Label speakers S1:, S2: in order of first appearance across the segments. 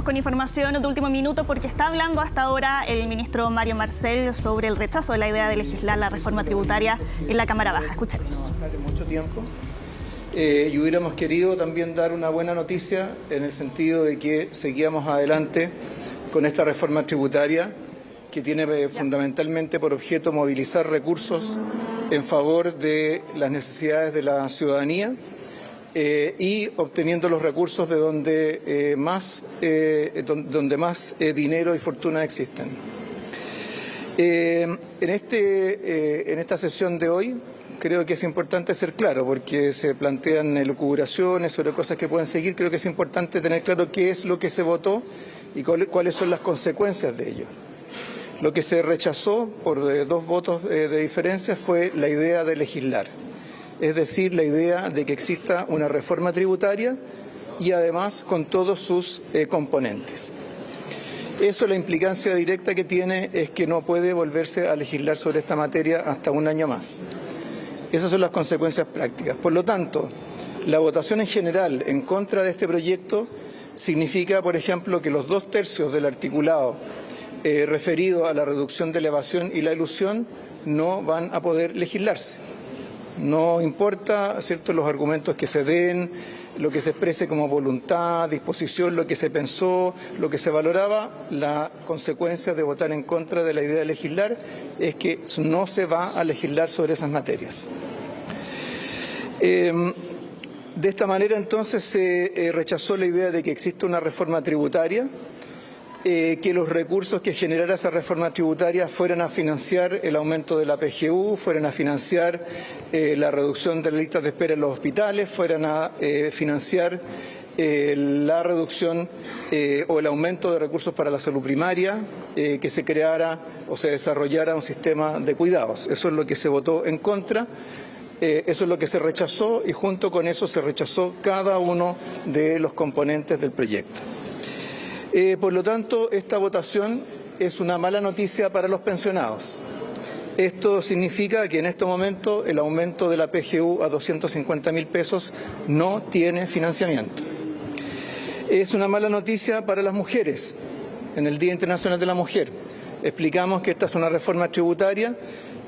S1: Vamos con información de último minuto porque está hablando hasta ahora el ministro Mario Marcel sobre el rechazo de la idea de legislar la reforma tributaria en la Cámara Baja. Escuchemos.
S2: Mucho tiempo. Y hubiéramos querido también dar una buena noticia en el sentido de que seguíamos adelante con esta reforma tributaria que tiene fundamentalmente por objeto movilizar recursos en favor de las necesidades de la ciudadanía y obteniendo los recursos de donde más dinero y fortuna existen. En esta sesión de hoy creo que es importante ser claro, porque se plantean elucubraciones sobre cosas que pueden seguir. Creo que es importante tener claro qué es lo que se votó y cuáles son las consecuencias de ello. Lo que se rechazó por 2 votos de diferencia fue la idea de legislar, es decir, la idea de que exista una reforma tributaria y además con todos sus componentes. Eso, la implicancia directa que tiene es que no puede volverse a legislar sobre esta materia hasta un año más. Esas son las consecuencias prácticas. Por lo tanto, la votación en general en contra de este proyecto significa, por ejemplo, que los 2/3 del articulado referido a la reducción de la evasión y la elusión no van a poder legislarse. No importa, ¿cierto?, los argumentos que se den, lo que se exprese como voluntad, disposición, lo que se pensó, lo que se valoraba, la consecuencia de votar en contra de la idea de legislar es que no se va a legislar sobre esas materias. De esta manera, entonces, se rechazó la idea de que exista una reforma tributaria, que los recursos que generara esa reforma tributaria fueran a financiar el aumento de la PGU, fueran a financiar la reducción de las listas de espera en los hospitales, fueran a financiar la reducción o el aumento de recursos para la salud primaria, que se creara o se desarrollara un sistema de cuidados. Eso es lo que se votó en contra. Eso es lo que se rechazó y junto con eso se rechazó cada uno de los componentes del proyecto. Por lo tanto, esta votación es una mala noticia para los pensionados. Esto significa que en este momento el aumento de la PGU a 250.000 pesos no tiene financiamiento. Es una mala noticia para las mujeres. En el Día Internacional de la Mujer explicamos que esta es una reforma tributaria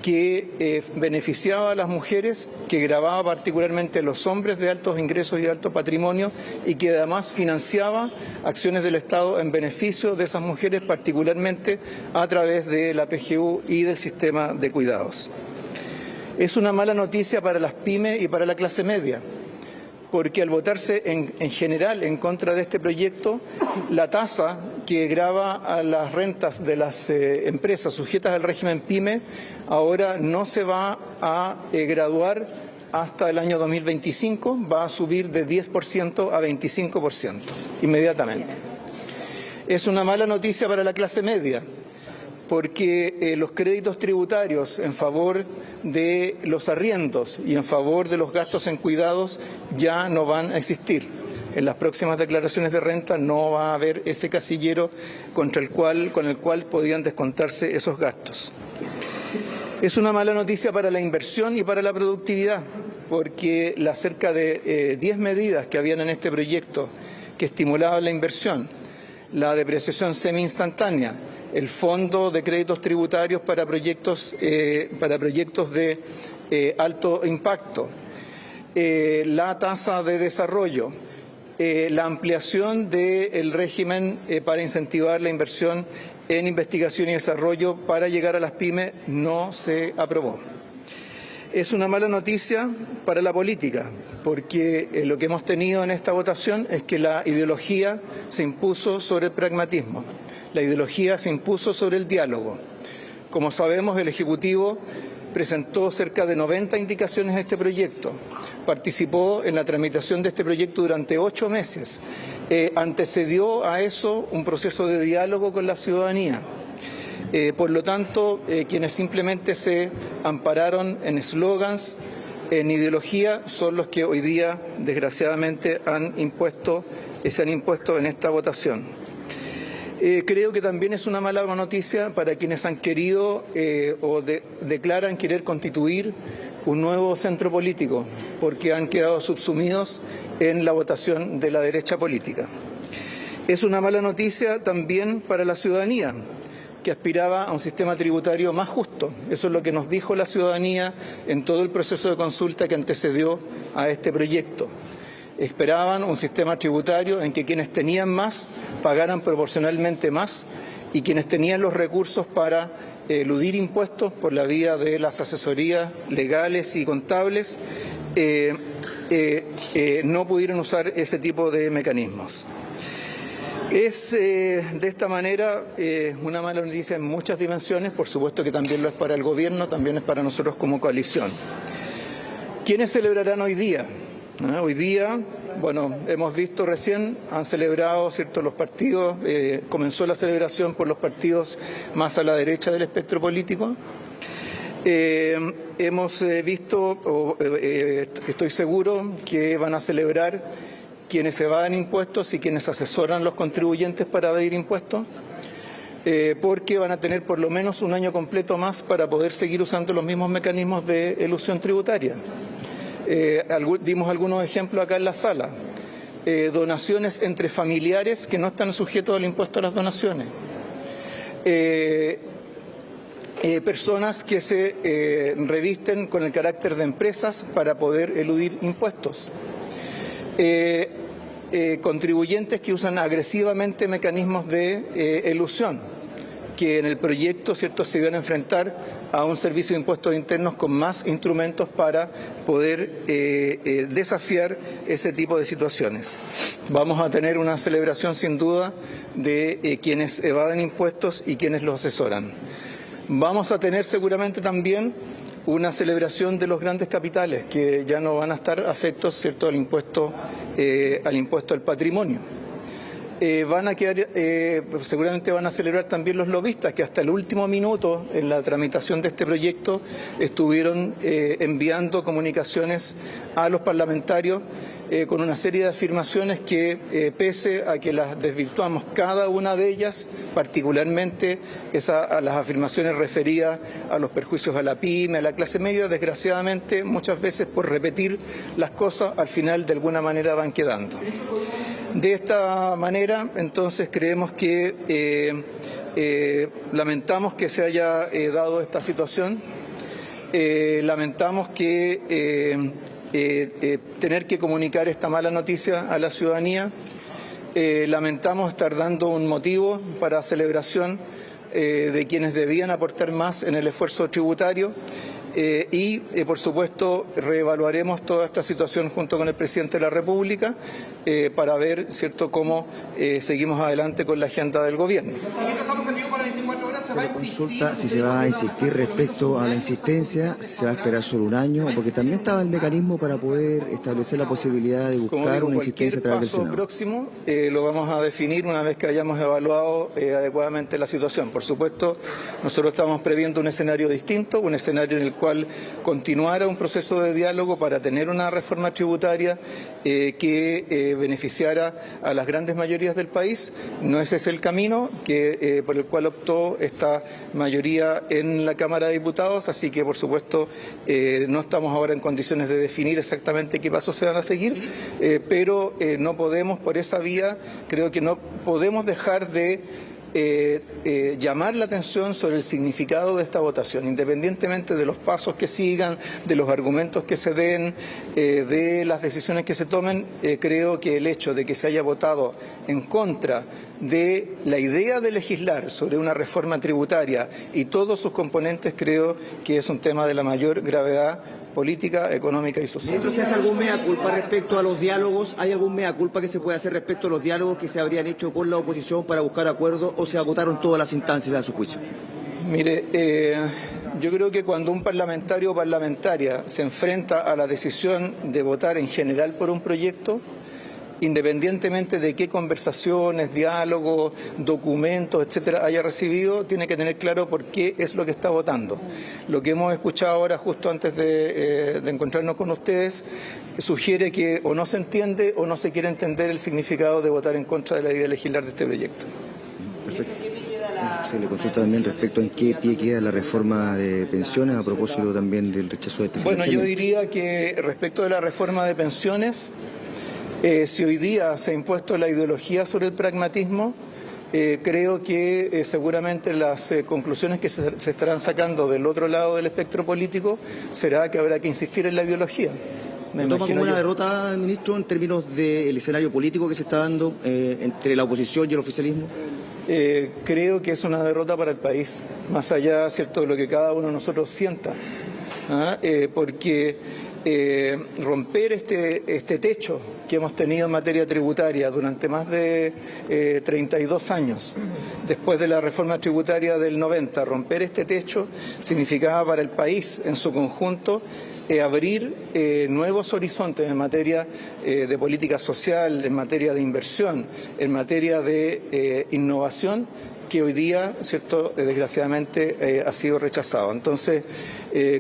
S2: que beneficiaba a las mujeres, que gravaba particularmente a los hombres de altos ingresos y de alto patrimonio y que además financiaba acciones del Estado en beneficio de esas mujeres, particularmente a través de la PGU y del sistema de cuidados. Es una mala noticia para las pymes y para la clase media, porque al votarse en general en contra de este proyecto, la tasa que grava a las rentas de las empresas sujetas al régimen PYME ahora no se va a graduar hasta el año 2025, va a subir de 10% a 25% inmediatamente. Es una mala noticia para la clase media, porque los créditos tributarios en favor de los arriendos y en favor de los gastos en cuidados ya no van a existir. En las próximas declaraciones de renta no va a haber ese casillero con el cual podían descontarse esos gastos. Es una mala noticia para la inversión y para la productividad, porque las cerca de 10 medidas que habían en este proyecto que estimulaban la inversión, la depreciación semi-instantánea, el fondo de créditos tributarios para proyectos de alto impacto, la tasa de desarrollo, la ampliación del régimen para incentivar la inversión en investigación y desarrollo para llegar a las pymes no se aprobó. Es una mala noticia para la política, porque lo que hemos tenido en esta votación es que la ideología se impuso sobre el pragmatismo, la ideología se impuso sobre el diálogo. Como sabemos, el Ejecutivo presentó cerca de 90 indicaciones a este proyecto, participó en la tramitación de este proyecto durante 8 meses, antecedió a eso un proceso de diálogo con la ciudadanía. Por lo tanto, quienes simplemente se ampararon en eslogans, en ideología, son los que hoy día, desgraciadamente, se han impuesto en esta votación. Creo que también es una mala noticia para quienes han querido declaran querer constituir un nuevo centro político, porque han quedado subsumidos en la votación de la derecha política. Es una mala noticia también para la ciudadanía, que aspiraba a un sistema tributario más justo. Eso es lo que nos dijo la ciudadanía en todo el proceso de consulta que antecedió a este proyecto. Esperaban un sistema tributario en que quienes tenían más pagaran proporcionalmente más y quienes tenían los recursos para eludir impuestos por la vía de las asesorías legales y contables no pudieron usar ese tipo de mecanismos. Es de esta manera una mala noticia en muchas dimensiones, por supuesto que también lo es para el Gobierno, también es para nosotros como coalición. ¿Quiénes celebrarán hoy día? Hoy día, bueno, hemos visto recién, han celebrado, ¿cierto?, los partidos, comenzó la celebración por los partidos más a la derecha del espectro político. Hemos visto, estoy seguro, que van a celebrar quienes evaden impuestos y quienes asesoran a los contribuyentes para evadir impuestos, porque van a tener por lo menos un año completo más para poder seguir usando los mismos mecanismos de elusión tributaria. Dimos algunos ejemplos acá en la sala. Donaciones entre familiares que no están sujetos al impuesto a las donaciones. Personas que se revisten con el carácter de empresas para poder eludir impuestos. Contribuyentes que usan agresivamente mecanismos de elusión, que en el proyecto, ¿cierto?, se iban a enfrentar a un servicio de impuestos internos con más instrumentos para poder desafiar ese tipo de situaciones. Vamos a tener una celebración sin duda de quienes evaden impuestos y quienes los asesoran. Vamos a tener seguramente también una celebración de los grandes capitales que ya no van a estar afectos, ¿cierto?, al impuesto al patrimonio. Van a quedar, seguramente van a celebrar también los lobistas que hasta el último minuto en la tramitación de este proyecto estuvieron enviando comunicaciones a los parlamentarios con una serie de afirmaciones que, pese a que las desvirtuamos cada una de ellas, particularmente a las afirmaciones referidas a los perjuicios a la pyme, a la clase media, desgraciadamente muchas veces por repetir las cosas al final de alguna manera van quedando. De esta manera, entonces, creemos que lamentamos que se haya dado esta situación, lamentamos que tener que comunicar esta mala noticia a la ciudadanía, lamentamos estar dando un motivo para celebración de quienes debían aportar más en el esfuerzo tributario. Y, por supuesto, reevaluaremos toda esta situación junto con el presidente de la República para ver, ¿cierto?, cómo seguimos adelante con la agenda del Gobierno.
S3: Se le consulta si se va a insistir respecto a la insistencia, si se va a esperar solo un año, porque también estaba el mecanismo para poder establecer la posibilidad de buscar una insistencia a través del Senado.
S2: Próximo lo vamos a definir una vez que hayamos evaluado adecuadamente la situación. Por supuesto, nosotros estamos previendo un escenario distinto, un escenario en el cual continuara un proceso de diálogo para tener una reforma tributaria que beneficiara a las grandes mayorías del país. No ese es el camino por el cual optó esta mayoría en la Cámara de Diputados, así que, por supuesto, no estamos ahora en condiciones de definir exactamente qué pasos se van a seguir, pero no podemos, por esa vía, creo que no podemos dejar de llamar la atención sobre el significado de esta votación, independientemente de los pasos que sigan, de los argumentos que se den, de las decisiones que se tomen. Creo que el hecho de que se haya votado en contra de la idea de legislar sobre una reforma tributaria y todos sus componentes, creo que es un tema de la mayor gravedad política, económica y social.
S3: ¿Se hace algún mea culpa respecto a los diálogos? ¿Hay algún mea culpa que se puede hacer respecto a los diálogos que se habrían hecho con la oposición para buscar acuerdos, o se agotaron todas las instancias a su juicio?
S2: Mire, yo creo que cuando un parlamentario o parlamentaria se enfrenta a la decisión de votar en general por un proyecto, independientemente de qué conversaciones, diálogos, documentos, etcétera, haya recibido, tiene que tener claro por qué es lo que está votando. Lo que hemos escuchado ahora, justo antes de encontrarnos con ustedes, sugiere que o no se entiende o no se quiere entender el significado de votar en contra de la idea de legislar de este proyecto.
S3: Perfecto. Se le consulta también respecto a en qué pie queda la reforma de pensiones, a propósito también del rechazo de este
S2: Bueno,
S3: financiamiento.
S2: yo diría que respecto de la reforma de pensiones, Si hoy día se ha impuesto la ideología sobre el pragmatismo, creo que seguramente las conclusiones que se estarán sacando del otro lado del espectro político será que habrá que insistir en la ideología.
S3: ¿Lo toma como una derrota, ministro, en términos del escenario político que se está dando entre la oposición y el oficialismo?
S2: Creo que es una derrota para el país, más allá, ¿cierto?, de lo que cada uno de nosotros sienta, porque romper este techo que hemos tenido en materia tributaria durante más de 32 años, después de la reforma tributaria del 90, romper este techo significaba para el país en su conjunto abrir nuevos horizontes en materia de política social, en materia de inversión, en materia de innovación, que hoy día, ¿cierto?, desgraciadamente ha sido rechazado. Entonces,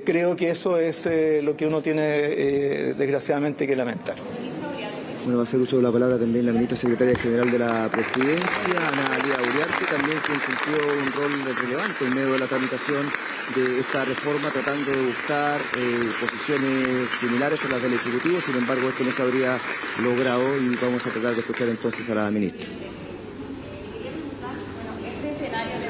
S2: creo que eso es lo que uno tiene desgraciadamente que lamentar.
S3: Bueno, va a hacer uso de la palabra también la ministra secretaria general de la Presidencia, Ana Lía Uriarte, también quien cumplió un rol relevante en medio de la tramitación de esta reforma, tratando de buscar posiciones similares a las del Ejecutivo. Sin embargo, esto no se habría logrado y vamos a tratar de escuchar entonces a la ministra.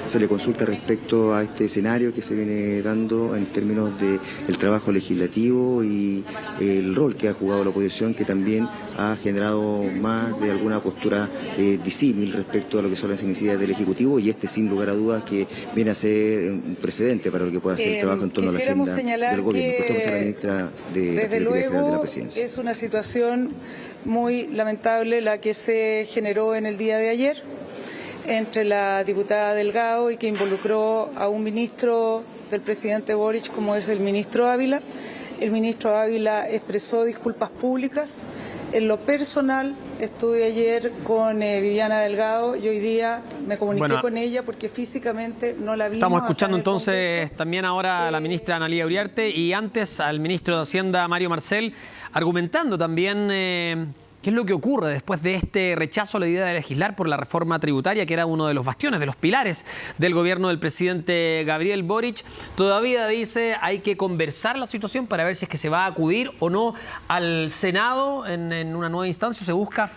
S3: Se le consulta respecto a este escenario que se viene dando en términos del trabajo legislativo y el rol que ha jugado la oposición, que también ha generado más de alguna postura disímil respecto a lo que son las iniciativas del Ejecutivo, y este, sin lugar a dudas, que viene a ser un precedente para lo que pueda ser el trabajo en torno a la agenda del gobierno. Escuchamos a la ministra de la Secretaría General de la Presidencia.
S4: Es una situación muy lamentable la que se generó en el día de ayer entre la diputada Delgado y que involucró a un ministro del presidente Boric, como es el ministro Ávila. El ministro Ávila expresó disculpas públicas. En lo personal, estuve ayer con Viviana Delgado y hoy día me comuniqué con ella porque físicamente no la vimos.
S5: Estamos escuchando entonces también ahora a la ministra Ana Lía Uriarte y antes al ministro de Hacienda, Mario Marcel, argumentando también ¿qué es lo que ocurre después de este rechazo a la idea de legislar por la reforma tributaria, que era uno de los bastiones, de los pilares del gobierno del presidente Gabriel Boric? Todavía dice hay que conversar la situación para ver si es que se va a acudir o no al Senado en una nueva instancia o se busca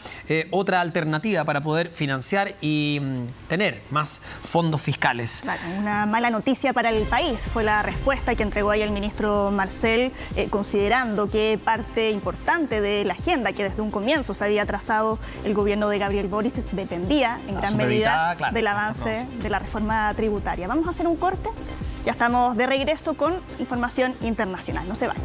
S5: otra alternativa para poder financiar y tener más fondos fiscales.
S1: Claro, una mala noticia para el país fue la respuesta que entregó ahí el ministro Marcel, considerando que parte importante de la agenda que desde un comienzo se había trazado el gobierno de Gabriel Boric dependía en gran medida del avance de la reforma tributaria. Vamos a hacer un corte, ya estamos de regreso con información internacional, no se vayan.